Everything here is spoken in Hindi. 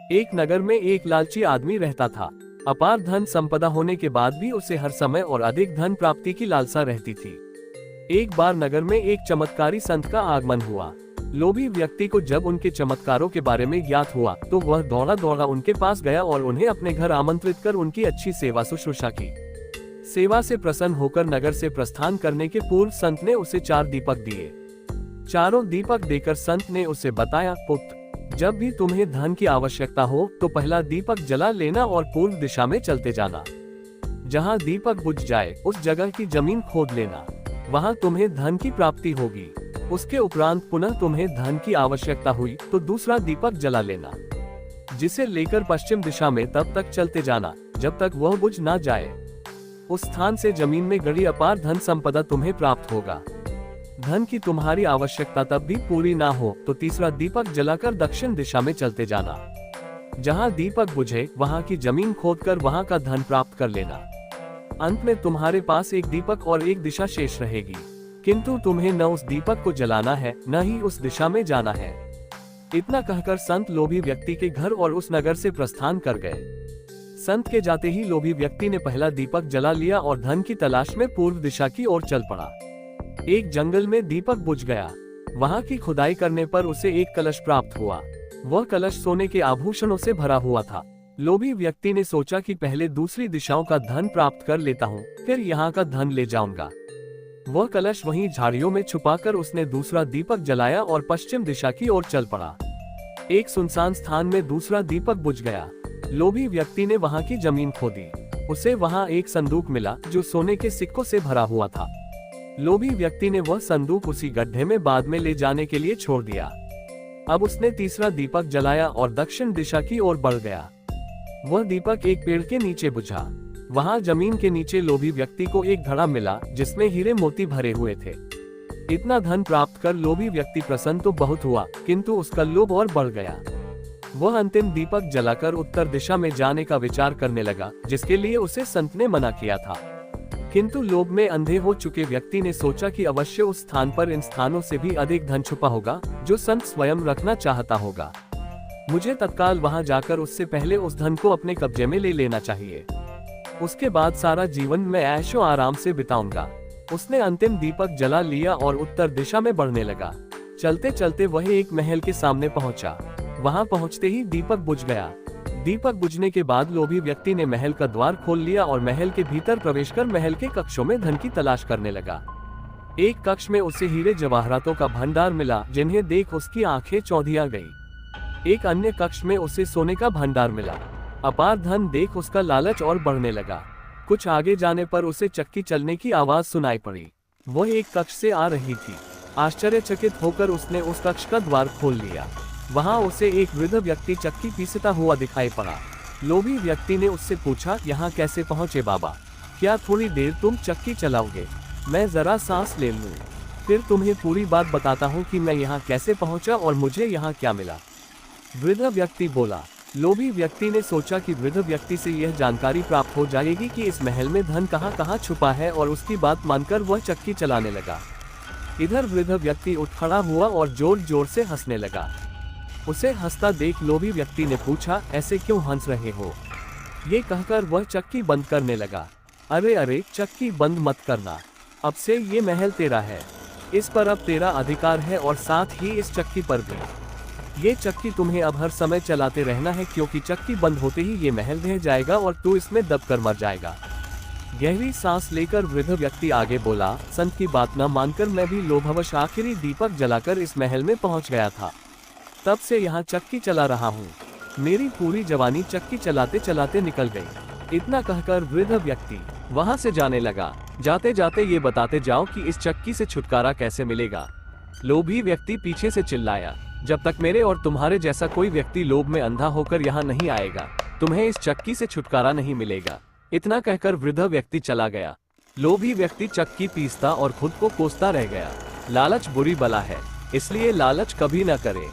एक नगर में एक लालची आदमी रहता था। अपार धन संपदा होने के बाद भी उसे हर समय और अधिक धन प्राप्ति की लालसा रहती थी। एक बार नगर में एक चमत्कारी संत का आगमन हुआ। लोभी व्यक्ति को जब उनके चमत्कारों के बारे में ज्ञात हुआ तो वह दौड़ा दौड़ा उनके पास गया और उन्हें अपने घर आमंत्रित कर उनकी अच्छी सेवा शुश्रूषा की। सेवा से प्रसन्न होकर नगर से प्रस्थान करने के पूर्व संत ने उसे 4 दीपक दिए। चारों दीपक देकर संत ने उसे बताया, पुत्र, जब भी तुम्हें धन की आवश्यकता हो तो पहला दीपक जला लेना और पूर्व दिशा में चलते जाना। जहाँ दीपक बुझ जाए उस जगह की जमीन खोद लेना, वहाँ तुम्हें धन की प्राप्ति होगी। उसके उपरांत पुनः तुम्हें धन की आवश्यकता हुई तो दूसरा दीपक जला लेना, जिसे लेकर पश्चिम दिशा में तब तक चलते जाना जब तक वह बुझ ना जाए। उस स्थान से जमीन में गड़ी अपार धन संपदा तुम्हें प्राप्त होगा। धन की तुम्हारी आवश्यकता तब भी पूरी ना हो तो तीसरा दीपक जलाकर दक्षिण दिशा में चलते जाना। जहाँ दीपक बुझे वहाँ की जमीन खोदकर वहाँ का धन प्राप्त कर लेना। अंत में तुम्हारे पास एक दीपक और एक दिशा शेष रहेगी, किंतु तुम्हें न उस दीपक को जलाना है न ही उस दिशा में जाना है। इतना कहकर संत लोभी व्यक्ति के घर और उस नगर से प्रस्थान कर गए। संत के जाते ही लोभी व्यक्ति ने पहला दीपक जला लिया और धन की तलाश में पूर्व दिशा की ओर चल पड़ा। एक जंगल में दीपक बुझ गया। वहां की खुदाई करने पर उसे एक कलश प्राप्त हुआ। वह कलश सोने के आभूषणों से भरा हुआ था। लोभी व्यक्ति ने सोचा कि पहले दूसरी दिशाओं का धन प्राप्त कर लेता हूँ, फिर यहाँ का धन ले जाऊंगा। वह कलश वहीं झाड़ियों में छुपाकर उसने दूसरा दीपक जलाया और पश्चिम दिशा की ओर चल पड़ा। एक सुनसान स्थान में दूसरा दीपक बुझ गया। लोभी व्यक्ति ने वहां की जमीन खोदी। उसे वहां एक संदूक मिला जो सोने के सिक्कों से भरा हुआ था। लोभी व्यक्ति ने वह संदूक उसी गड्ढे में बाद में ले जाने के लिए छोड़ दिया। अब उसने तीसरा दीपक जलाया और दक्षिण दिशा की ओर बढ़ गया। वह दीपक एक पेड़ के नीचे बुझा। वहां जमीन के नीचे लोभी व्यक्ति को एक घड़ा मिला जिसमें हीरे मोती भरे हुए थे। इतना धन प्राप्त कर लोभी व्यक्ति प्रसन्न तो बहुत हुआ, किंतु उसका लोभ और बढ़ गया। वह अंतिम दीपक जलाकर उत्तर दिशा में जाने का विचार करने लगा, जिसके लिए उसे संत ने मना किया था। किंतु लोभ में अंधे हो चुके व्यक्ति ने सोचा कि अवश्य उस स्थान पर इन स्थानों से भी अधिक धन छुपा होगा जो संत स्वयं रखना चाहता होगा। मुझे तत्काल वहां जाकर उससे पहले उस धन को अपने कब्जे में ले लेना चाहिए। उसके बाद सारा जीवन मैं ऐशो आराम से बिताऊंगा। उसने अंतिम दीपक जला लिया और उत्तर दिशा में बढ़ने लगा। चलते चलते वह एक महल के सामने पहुंचा। वहां पहुंचते ही दीपक बुझ गया। दीपक बुझने के बाद लोभी व्यक्ति ने महल का द्वार खोल लिया और महल के भीतर प्रवेश कर महल के कक्षों में धन की तलाश करने लगा। एक कक्ष में उसे हीरे जवाहरातों का भंडार मिला, जिन्हें देख उसकी आंखें चौंधिया गई। एक अन्य कक्ष में उसे सोने का भंडार मिला। अपार धन देख उसका लालच और बढ़ने लगा। कुछ आगे जाने पर उसे चक्की चलने की आवाज सुनाई पड़ी। वह एक कक्ष से आ रही थी। आश्चर्यचकित होकर उसने उस कक्ष का द्वार खोल लिया। वहां उसे एक वृद्ध व्यक्ति चक्की पीसता हुआ दिखाई पड़ा। लोभी व्यक्ति ने उससे पूछा, यहाँ कैसे पहुँचे बाबा? क्या थोड़ी देर तुम चक्की चलाओगे? मैं जरा सांस ले लूं, फिर तुम्हें पूरी बात बताता हूँ कि मैं यहाँ कैसे पहुँचा और मुझे यहाँ क्या मिला। वृद्ध व्यक्ति बोला। लोभी व्यक्ति ने सोचा कि वृद्ध व्यक्ति से यह जानकारी प्राप्त हो जाएगी कि इस महल में धन कहाँ छुपा है, और उसकी बात मानकर वह चक्की चलाने लगा। इधर वृद्ध व्यक्ति उठ खड़ा हुआ और जोर जोर से हंसने लगा। उसे हंसता देख लोभी व्यक्ति ने पूछा, ऐसे क्यों हंस रहे हो? ये कहकर वह चक्की बंद करने लगा। अरे अरे, चक्की बंद मत करना, अब से ये महल तेरा है। इस पर अब तेरा अधिकार है और साथ ही इस चक्की पर भी। ये चक्की तुम्हें अब हर समय चलाते रहना है, क्योंकि चक्की बंद होते ही ये महल ढह जाएगा और तू इसमें दबकर मर जाएगा। गहरी सांस लेकर वृद्ध व्यक्ति आगे बोला, संत की बात न मानकर मैं भी लोभवश आखिरी दीपक जलाकर इस महल में पहुंच गया था। तब से यहाँ चक्की चला रहा हूँ। मेरी पूरी जवानी चक्की चलाते चलाते निकल गई। इतना कहकर वृद्ध व्यक्ति वहाँ से जाने लगा। जाते जाते ये बताते जाओ कि इस चक्की से छुटकारा कैसे मिलेगा। लोभी व्यक्ति पीछे से चिल्लाया, जब तक मेरे और तुम्हारे जैसा कोई व्यक्ति लोभ में अंधा होकर यहाँ नहीं आएगा, तुम्हें इस चक्की से छुटकारा नहीं मिलेगा। इतना कहकर वृद्ध व्यक्ति चला गया। लोभी व्यक्ति चक्की पीसता और खुद को कोसता रह गया। लालच बुरी बला है, इसलिए लालच कभी न करे।